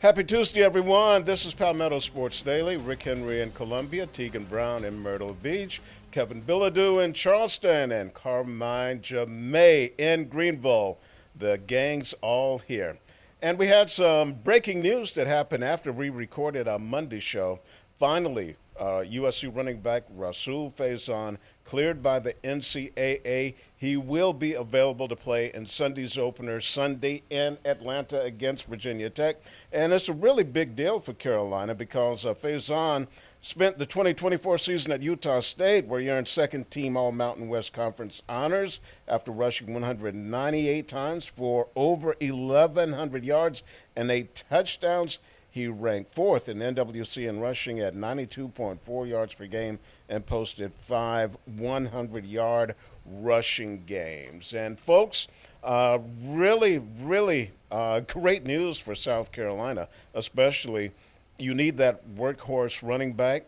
Happy Tuesday, everyone. This is Palmetto Sports Daily. Rick Henry in Columbia, Tegan Brown in Myrtle Beach, Kevin Bilodeau in Charleston, and Carmine Jamay in Greenville. The gang's all here. And we had some breaking news that happened after we recorded our Monday show. Finally, USC running back Rasul Faison cleared by the NCAA. He will be available to play in Sunday's opener Sunday in Atlanta against Virginia Tech. And it's a really big deal for Carolina because Faison spent the 2024 season at Utah State, where he earned second-team All-Mountain West Conference honors after rushing 198 times for over 1,100 yards and 8 touchdowns. He ranked fourth in NWC in rushing at 92.4 yards per game and posted 5 100-yard rushing games. And, folks, really great news for South Carolina, especially you need that workhorse running back.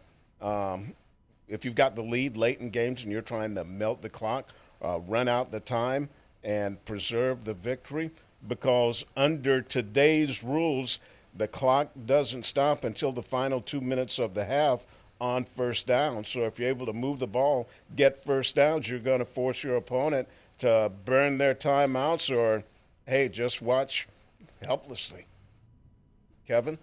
If you've got the lead late in games and you're trying to melt the clock, run out the time, and preserve the victory, because under today's rules, the clock doesn't stop until the final 2 minutes of the half on first down. So if you're able to move the ball, get first downs, you're going to force your opponent to burn their timeouts or, hey, just watch helplessly. Kevin?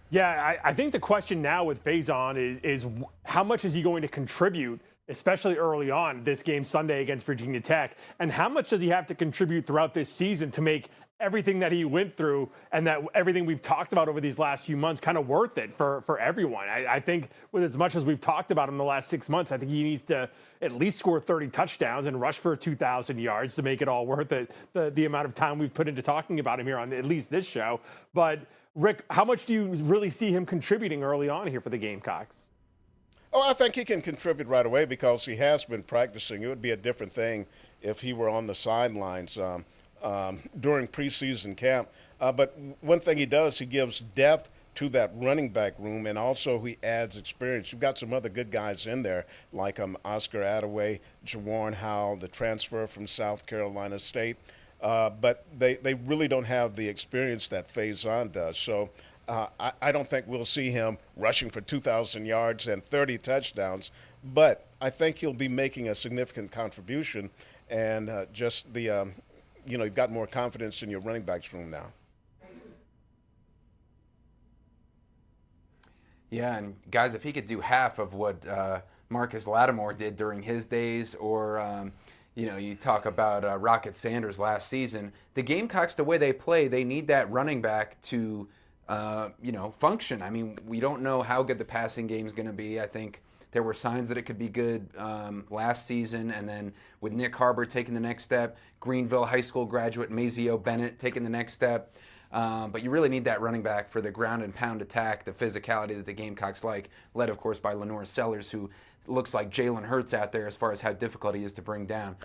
Yeah, I think the question now with Faison is how much is he going to contribute, especially early on this game Sunday against Virginia Tech, and how much does he have to contribute throughout this season to make everything that he went through and that everything we've talked about over these last few months kind of worth it for everyone. I think with as much as we've talked about him the last 6 months, I think he needs to at least score 30 touchdowns and rush for 2,000 yards to make it all worth it, the amount of time we've put into talking about him here on at least this show. But Rick, how much do you really see him contributing early on here for the Gamecocks? Oh, I think he can contribute right away because he has been practicing. It would be a different thing if he were on the sidelines during preseason camp. But one thing he does, he gives depth to that running back room, and also he adds experience. You've got some other good guys in there, like Oscar Attaway, Jawarn Howell, the transfer from South Carolina State. But they really don't have the experience that Faison does. So I don't think we'll see him rushing for 2,000 yards and 30 touchdowns, but I think he'll be making a significant contribution, and just the you've got more confidence in your running backs room now. Yeah, and guys, if he could do half of what Marcus Lattimore did during his days, or you talk about Rocket Sanders last season, the Gamecocks, the way they play, they need that running back to function. I mean, we don't know how good the passing game is going to be. I think there were signs that it could be good last season, and then with Nick Harbor taking the next step, Greenville High School graduate Mazeo Bennett taking the next step. But you really need that running back for the ground and pound attack, the physicality that the Gamecocks like, led, of course, by Lenore Sellers, who looks like Jalen Hurts out there as far as how difficult he is to bring down.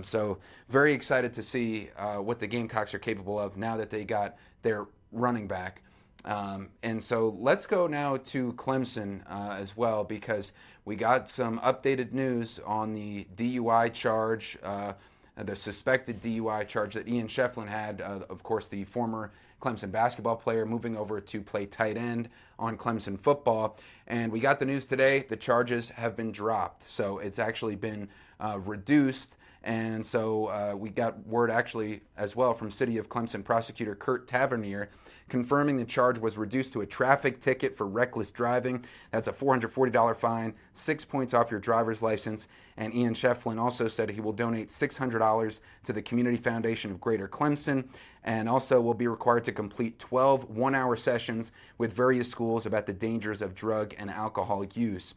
So very excited to see what the Gamecocks are capable of now that they got their running back. And so let's go now to Clemson as well, because we got some updated news on the DUI charge, the suspected DUI charge that Ian Shefflin had, of course, the former Clemson basketball player moving over to play tight end on Clemson football. And we got the news today, the charges have been dropped. So it's actually been reduced. And so we got word actually as well from City of Clemson prosecutor Kurt Tavernier confirming the charge was reduced to a traffic ticket for reckless driving. That's a $440 fine, 6 points off your driver's license. And Ian Shefflin also said he will donate $600 to the Community Foundation of Greater Clemson, and also will be required to complete 12 one-hour sessions with various schools about the dangers of drug and alcohol use.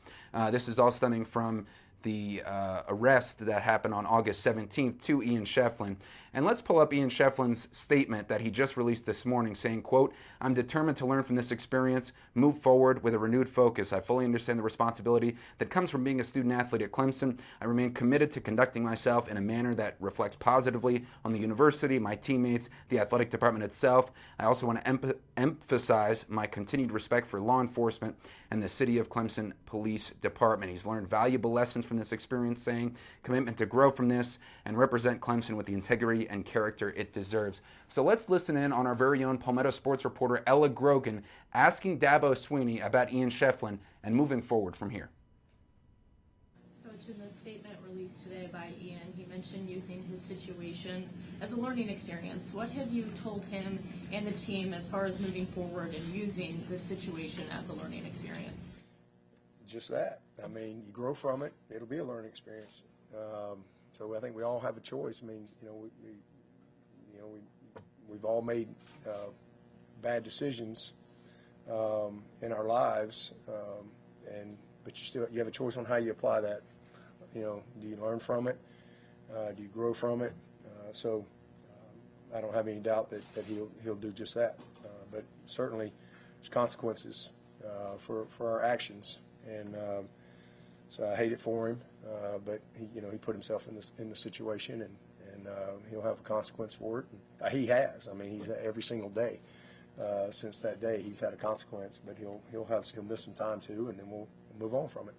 This is all stemming from the arrest that happened on August 17th to Ian Shefflin. And let's pull up Ian Shefflin's statement that he just released this morning saying, quote, "I'm determined to learn from this experience, move forward with a renewed focus. I fully understand the responsibility that comes from being a student athlete at Clemson. I remain committed to conducting myself in a manner that reflects positively on the university, my teammates, the athletic department itself. I also want to emphasize my continued respect for law enforcement and the City of Clemson Police Department." He's learned valuable lessons from this experience, saying commitment to grow from this and represent Clemson with the integrity and character it deserves. So let's listen in on our very own Palmetto sports reporter Ella Grogan asking Dabo Swinney about Ian Shefflin and moving forward from here. Coach, in the statement released today by Ian, he mentioned using his situation as a learning experience. What have you told him and the team as far as moving forward and using this situation as a learning experience? Just that. I mean, you grow from it. It'll be a learning experience. So I think we all have a choice. I mean, we've all made bad decisions in our lives, but you have a choice on how you apply that. Do you learn from it? Do you grow from it? I don't have any doubt that he'll do just that. But certainly, there's consequences for our actions, and so I hate it for him. But he put himself in the situation, and he'll have a consequence for it. And he has. I mean, he's every single day since that day he's had a consequence. But he'll miss some time too, and then we'll move on from it.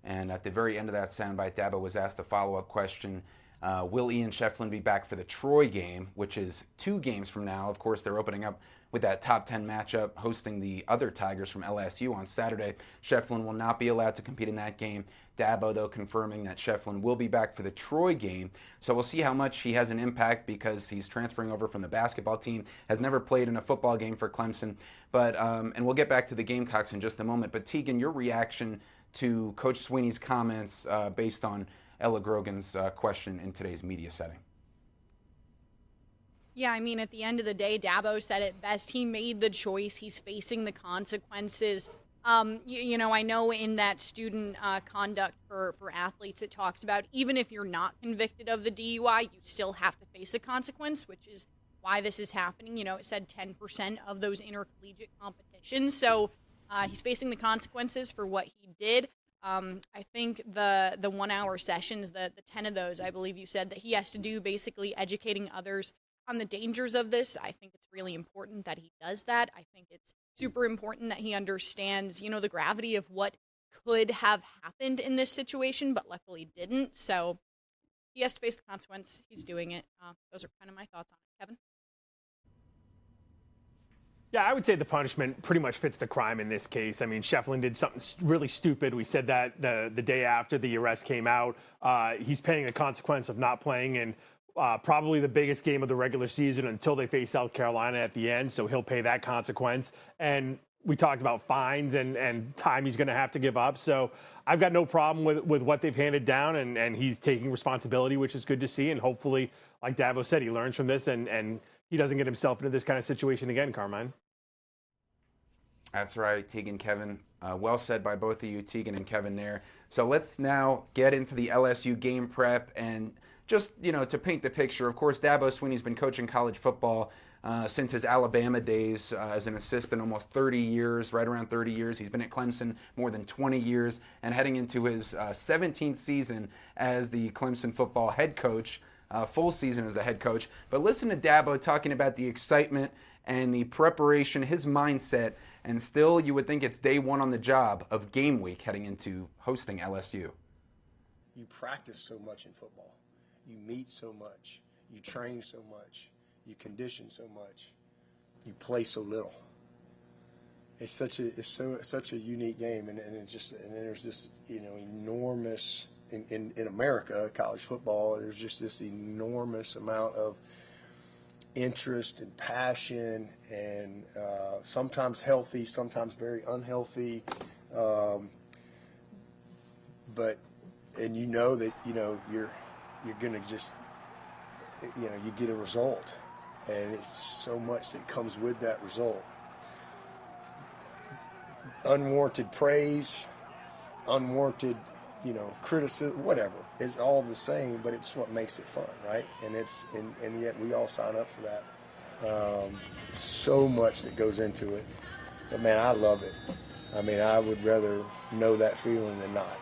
And at the very end of that soundbite, Dabo was asked a follow-up question. Will Ian Shefflin be back for the Troy game, which is 2 games from now? Of course, they're opening up with that top 10 matchup, hosting the other Tigers from LSU on Saturday. Shefflin will not be allowed to compete in that game. Dabo, though, confirming that Shefflin will be back for the Troy game. So we'll see how much he has an impact because he's transferring over from the basketball team, has never played in a football game for Clemson. But and we'll get back to the Gamecocks in just a moment. But Tegan, your reaction to Coach Swinney's comments based on Ella Grogan's question in today's media setting? Yeah, I mean, at the end of the day, Dabo said it best. He made the choice. He's facing the consequences. I know in that student conduct for athletes, it talks about even if you're not convicted of the DUI, you still have to face a consequence, which is why this is happening. It said 10% of those intercollegiate competitions. So he's facing the consequences for what he did. I think the 1 hour sessions, the 10 of those, I believe you said that he has to do basically educating others on the dangers of this. I think it's really important that he does that. I think it's super important that he understands, the gravity of what could have happened in this situation, but luckily didn't. So he has to face the consequence. He's doing it. Those are kind of my thoughts on it. Kevin? Yeah, I would say the punishment pretty much fits the crime in this case. I mean, Shefflin did something really stupid. We said that the day after the arrest came out. He's paying the consequence of not playing in probably the biggest game of the regular season until they face South Carolina at the end. So he'll pay that consequence. And we talked about fines and time he's going to have to give up. So I've got no problem with what they've handed down, and he's taking responsibility, which is good to see. And hopefully, like Dabo said, he learns from this and he doesn't get himself into this kind of situation again, Carmine. That's right, Tegan, Kevin. Well said by both of you, Tegan and Kevin there. So let's now get into the LSU game prep and just, to paint the picture. Of course, Dabo Swinney's been coaching college football since his Alabama days as an assistant, almost 30 years, right around 30 years. He's been at Clemson more than 20 years and heading into his 17th season as the Clemson football head coach, full season as the head coach. But listen to Dabo talking about the excitement and the preparation, his mindset, and still you would think it's day one on the job of game week heading into hosting LSU. You practice so much in football. You meet so much. You train so much. You condition so much. You play so little. It's such a unique game, and there's this enormous in America college football. There's just this enormous amount of interest and passion, and sometimes healthy, sometimes very unhealthy. But you know that you're gonna just you get a result, and it's so much that comes with that result. Unwarranted praise, unwarranted criticism, whatever. It's all the same, but it's what makes it fun, right? And and yet we all sign up for that. So much that goes into it. But man, I love it. I mean, I would rather know that feeling than not.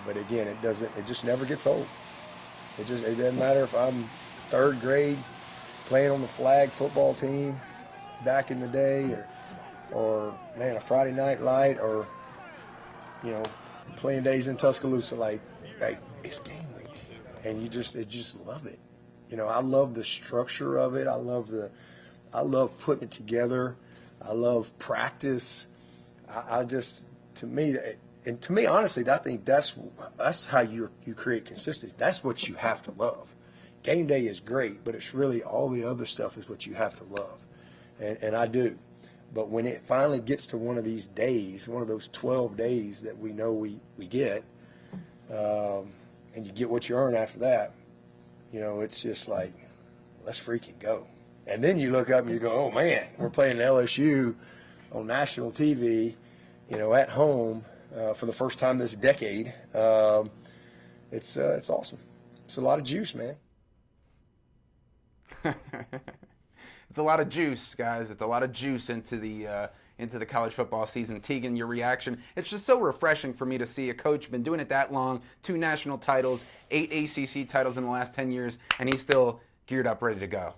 But again, it just never gets old. It doesn't matter if I'm third grade playing on the flag football team back in the day, or man, a Friday night light, or playing days in Tuscaloosa, like it's game week, and you just love it. I love the structure of it. I love putting it together. I love practice. To me, honestly, I think that's how you create consistency. That's what you have to love. Game day is great, but it's really all the other stuff is what you have to love, and I do. But when it finally gets to one of these days, one of those 12 days that we know we get, and you get what you earn after that, it's just like, let's freaking go. And then you look up and you go, oh, man, we're playing LSU on national TV, at home for the first time this decade. It's awesome. It's a lot of juice, man. It's a lot of juice, guys. It's a lot of juice into the college football season. Tegan, your reaction? It's just so refreshing for me to see a coach been doing it that long, 2 national titles, 8 ACC titles in the last 10 years, and he's still geared up, ready to go.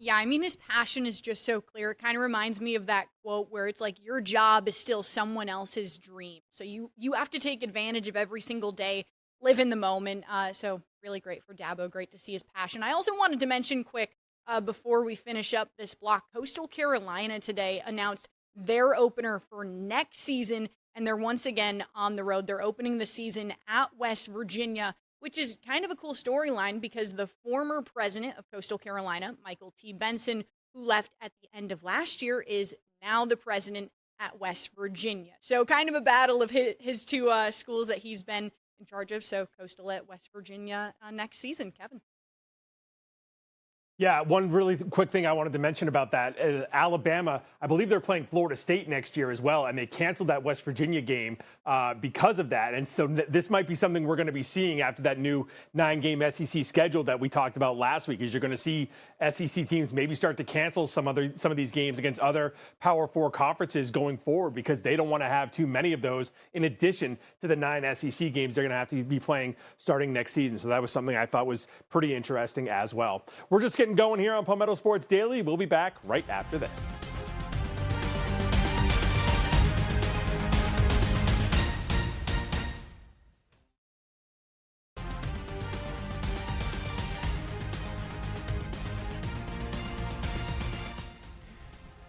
Yeah, I mean, his passion is just so clear. It kind of reminds me of that quote where it's like your job is still someone else's dream. So you have to take advantage of every single day, live in the moment. So really great for Dabo. Great to see his passion. I also wanted to mention quick before we finish up this block, Coastal Carolina today announced their opener for next season, and they're once again on the road. They're opening the season at West Virginia, which is kind of a cool storyline because the former president of Coastal Carolina, Michael T. Benson, who left at the end of last year, is now the president at West Virginia. So kind of a battle of his 2 schools that he's been in charge of. So Coastal at West Virginia next season, Kevin. Yeah, one really quick thing I wanted to mention about that. Alabama, I believe they're playing Florida State next year as well, and they canceled that West Virginia game because of that. And so this might be something we're going to be seeing after that new 9-game SEC schedule that we talked about last week, is you're going to see SEC teams maybe start to cancel some of these games against other Power 4 conferences going forward because they don't want to have too many of those in addition to the 9 SEC games they're going to have to be playing starting next season. So that was something I thought was pretty interesting as well. We're just getting going here on Palmetto Sports Daily. We'll be back right after this.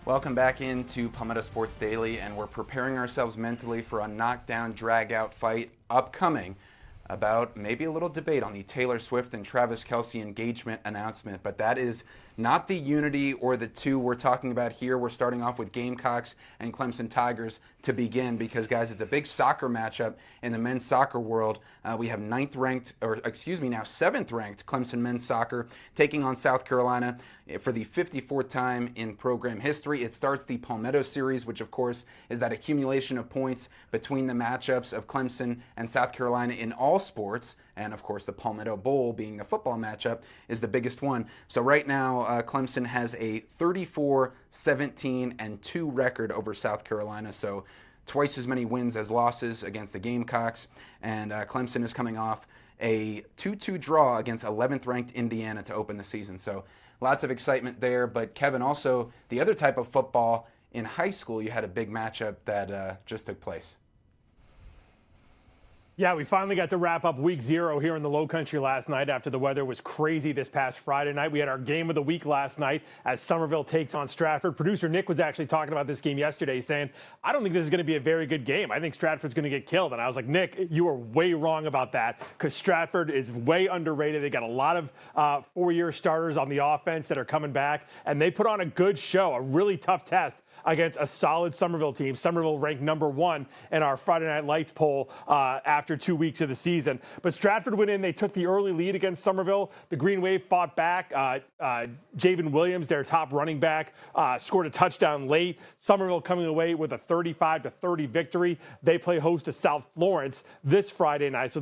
Welcome back into Palmetto Sports Daily, and we're preparing ourselves mentally for a knockdown, drag-out fight upcoming about maybe a little debate on the Taylor Swift and Travis Kelce engagement announcement, but that is not the unity or the 2 we're talking about here. We're starting off with Gamecocks and Clemson Tigers to begin because, guys, it's a big soccer matchup in the men's soccer world. We have 7th-ranked Clemson men's soccer taking on South Carolina for the 54th time in program history. It starts the Palmetto Series, which, of course, is that accumulation of points between the matchups of Clemson and South Carolina in all sports. And, of course, the Palmetto Bowl, being the football matchup, is the biggest one. So right now, Clemson has a 34-17-2 record over South Carolina. So twice as many wins as losses against the Gamecocks. And Clemson is coming off a 2-2 draw against 11th-ranked Indiana to open the season. So lots of excitement there. But, Kevin, also the other type of football, in high school, you had a big matchup that just took place. Yeah, we finally got to wrap up week 0 here in the Low Country last night after the weather was crazy this past Friday night. We had our game of the week last night as Somerville takes on Stratford. Producer Nick was actually talking about this game yesterday, saying, I don't think this is going to be a very good game. I think Stratford's going to get killed. And I was like, Nick, you are way wrong about that because Stratford is way underrated. They got a lot of 4-year starters on the offense that are coming back, and they put on a good show, a really tough test against a solid Somerville team. Somerville ranked number 1 in our Friday Night Lights poll after 2 weeks of the season. But Stratford went in. They took the early lead against Somerville. The Green Wave fought back. Javen Williams, their top running back, scored a touchdown late. Somerville coming away with a 35-30 victory. They play host to South Florence this Friday night. So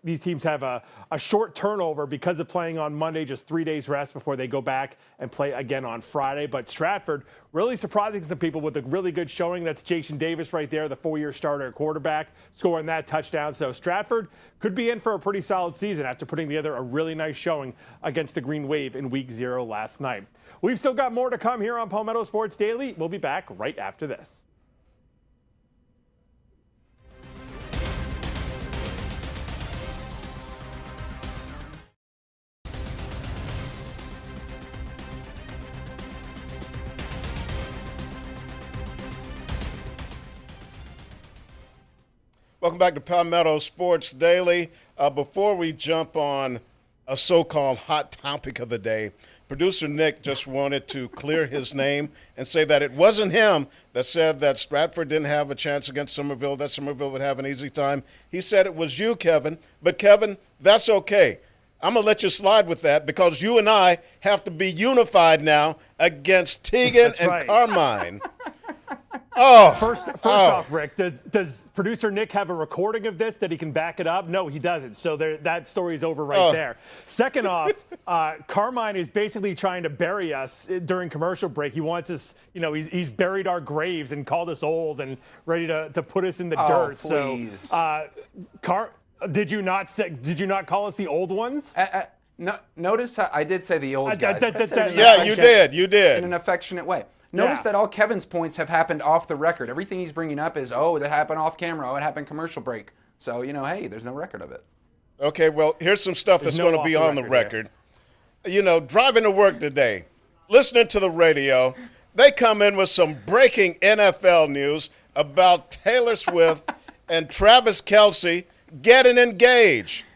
these teams have a short turnover because of playing on Monday, just 3 days rest before they go back and play again on Friday. But Stratford really surprising some people with a really good showing. That's Jason Davis right there, the 4-year starter quarterback, scoring that touchdown. So Stratford could be in for a pretty solid season after putting together a really nice showing against the Green Wave in week 0 last night. We've still got more to come here on Palmetto Sports Daily. We'll be back right after this. Welcome back to Palmetto Sports Daily. Before we jump on a so-called hot topic of the day, producer Nick just wanted to clear his name and say that it wasn't him that said that Stratford didn't have a chance against Somerville, that Somerville would have an easy time. He said it was you, Kevin. But, Kevin, that's okay. I'm going to let you slide with that because you and I have to be unified now against Tegan and right. Carmine. Oh, First off, Rick, does producer Nick have a recording of this that he can back it up? No, he doesn't. So that story is over right there. Second off, Carmine is basically trying to bury us during commercial break. He wants us, he's buried our graves and called us old and ready to put us in the dirt. Please. So, did you not call us the old ones? No, notice how I did say the old guys. Yeah, you did. In an affectionate way. Notice that all Kevin's points have happened off the record. Everything he's bringing up is, that happened off camera. Oh, it happened commercial break. So, hey, there's no record of it. Okay, well, here's some stuff that's going to be on the record. Driving to work today, listening to the radio, they come in with some breaking NFL news about Taylor Swift and Travis Kelce getting engaged.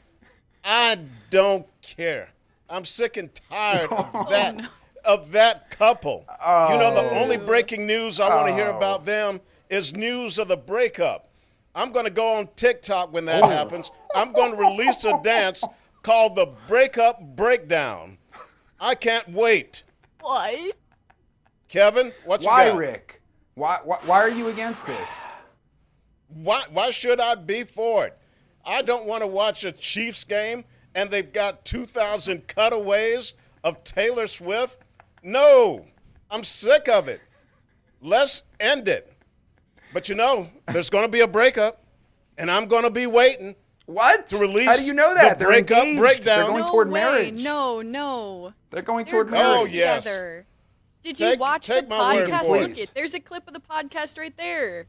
I don't care. I'm sick and tired of that. No. Of that couple. The only breaking news I want to hear about them is news of the breakup. I'm going to go on TikTok when that happens. I'm going to release a dance called the Breakup Breakdown. I can't wait. What? Kevin, what you got? Why, Rick? Why are you against this? Why should I be for it? I don't want to watch a Chiefs game and they've got 2,000 cutaways of Taylor Swift. No, I'm sick of it. Let's end it. But there's going to be a breakup, and I'm going to be waiting. What? To release How do you know that? the They're breakup engaged. breakdown. They're going toward way. marriage. No. They're going They're toward marriage. Oh, yes. together. Did you watch the take my word podcast? for it. Look it. There's a clip of the podcast right there.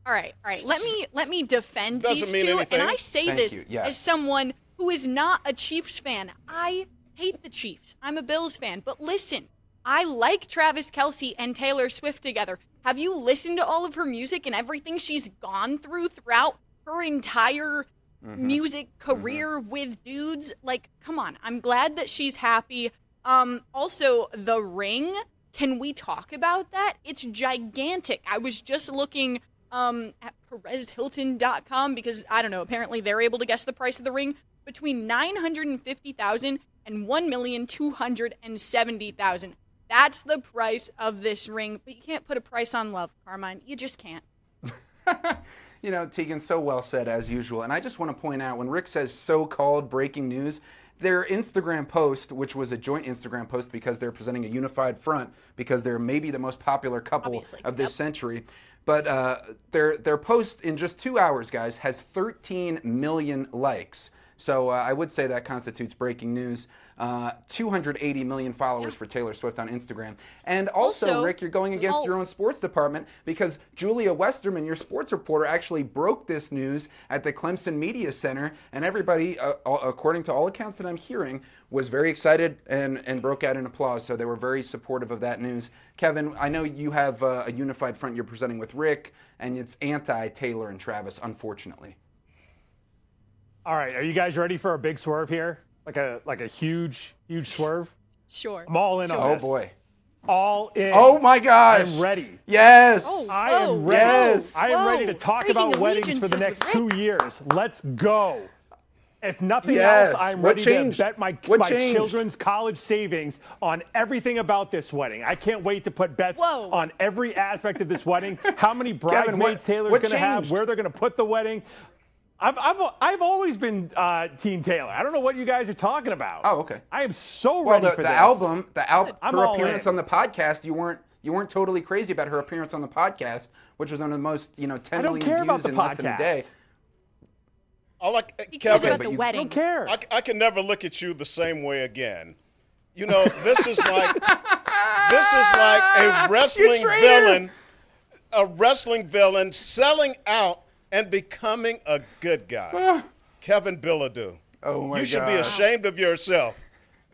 All right. Let me defend Doesn't these mean two. anything. And I say Thank this you. Yes. as someone who is not a Chiefs fan. I hate the Chiefs. I'm a Bills fan. But listen, I like Travis Kelce and Taylor Swift together. Have you listened to all of her music and everything she's gone throughout her entire music career with dudes? Like, come on. I'm glad that she's happy. Also, the ring. Can we talk about that? It's gigantic. I was just looking at PerezHilton.com because, I don't know, apparently they're able to guess the price of the ring between $950,000 and $1,270,000. That's the price of this ring. But you can't put a price on love, Carmine. You just can't. Tegan, so well said as usual. And I just want to point out when Rick says so-called breaking news, their Instagram post, which was a joint Instagram post because they're presenting a unified front because they're maybe the most popular couple Obviously. of this century. But their post in just 2 hours, guys, has 13 million likes. So I would say that constitutes breaking news. 280 million followers for Taylor Swift on Instagram. And also, Rick, you're going against your own sports department because Julia Westerman, your sports reporter, actually broke this news at the Clemson Media Center. And everybody, according to all accounts that I'm hearing, was very excited and broke out in applause. So they were very supportive of that news. Kevin, I know you have a unified front you're presenting with Rick, and it's anti-Taylor and Travis, unfortunately. All right, are you guys ready for a big swerve here? Like a huge swerve? Sure. I'm all in on this. Oh, boy. All in. Oh, my gosh. I'm ready. Yes. I am ready. Yes. I am ready to talk Breaking about weddings for the allegiances next with 2 years. Let's go. If nothing Yes. else, I'm What ready changed? to bet my changed? children's college savings on everything about this wedding. I can't wait to put bets on every aspect of this wedding. How many bridesmaids Taylor's going to have, where they're going to put the wedding. I've always been Team Taylor. I don't know what you guys are talking about. Oh, okay. I am so ready for this. The album, I'm her all appearance in. on the podcast, you weren't totally crazy about her appearance on the podcast, which was one of the most 10 million views in less than a day. Because Kevin, about the wedding. I don't care. I can never look at you the same way again. This is like a wrestling villain selling out and becoming a good guy. Kevin Bilodeau. Oh my God. You should be ashamed of yourself.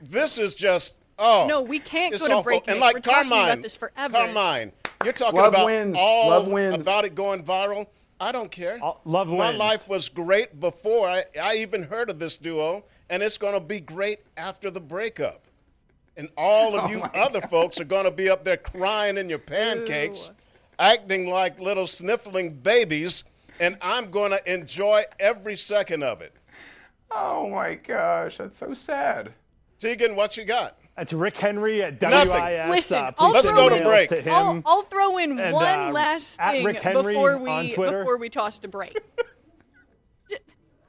This is just No, we can't it's go to awful. break. And Nick. like We're talking Carmine, about this forever. Carmine, you're talking Love about wins. all Love wins. about it going viral. I don't care. Love My wins. life was great before I even heard of this duo, and it's going to be great after the breakup. And all of you other folks are going to be up there crying in your pancakes, acting like little sniffling babies, and I'm going to enjoy every second of it. Oh my gosh, that's so sad. Tegan, what you got? That's Rick Henry at Nothing. WIS. Listen, Please Let's send go to emails break. to him. I'll throw in And, one last at thing Rick Henry on Twitter. before we toss to break.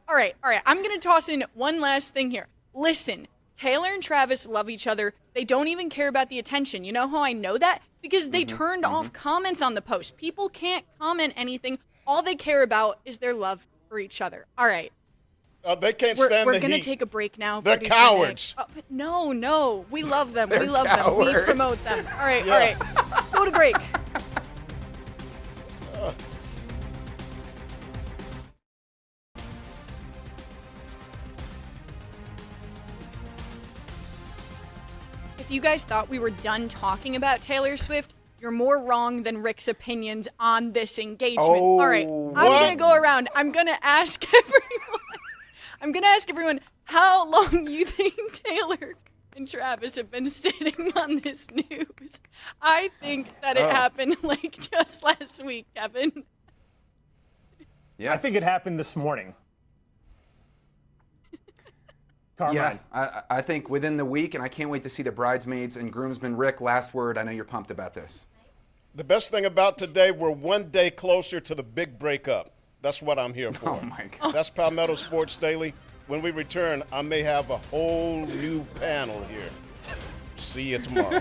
All right. I'm going to toss in one last thing here. Listen, Taylor and Travis love each other. They don't even care about the attention. You know how I know that? Because they turned off comments on the post. People can't comment anything. All they care about is their love for each other. All right. They can't We're stand the going to heat. take a break now. They're Producer cowards. Nick. No. We love them. They're We love them. We cowards. promote them. All right. Yeah. Go to break. If you guys thought we were done talking about Taylor Swift, you're more wrong than Rick's opinions on this engagement. All right, I'm going to go around. I'm going to ask everyone how long you think Taylor and Travis have been sitting on this news. I think that it happened like just last week, Kevin. Yeah. I think it happened this morning. Carmine. Yeah, I think within the week, and I can't wait to see the bridesmaids and groomsmen. Rick, last word. I know you're pumped about this. The best thing about today, we're one day closer to the big breakup. That's what I'm here for. Oh, my God. That's Palmetto Sports Daily. When we return, I may have a whole new panel here. See you tomorrow.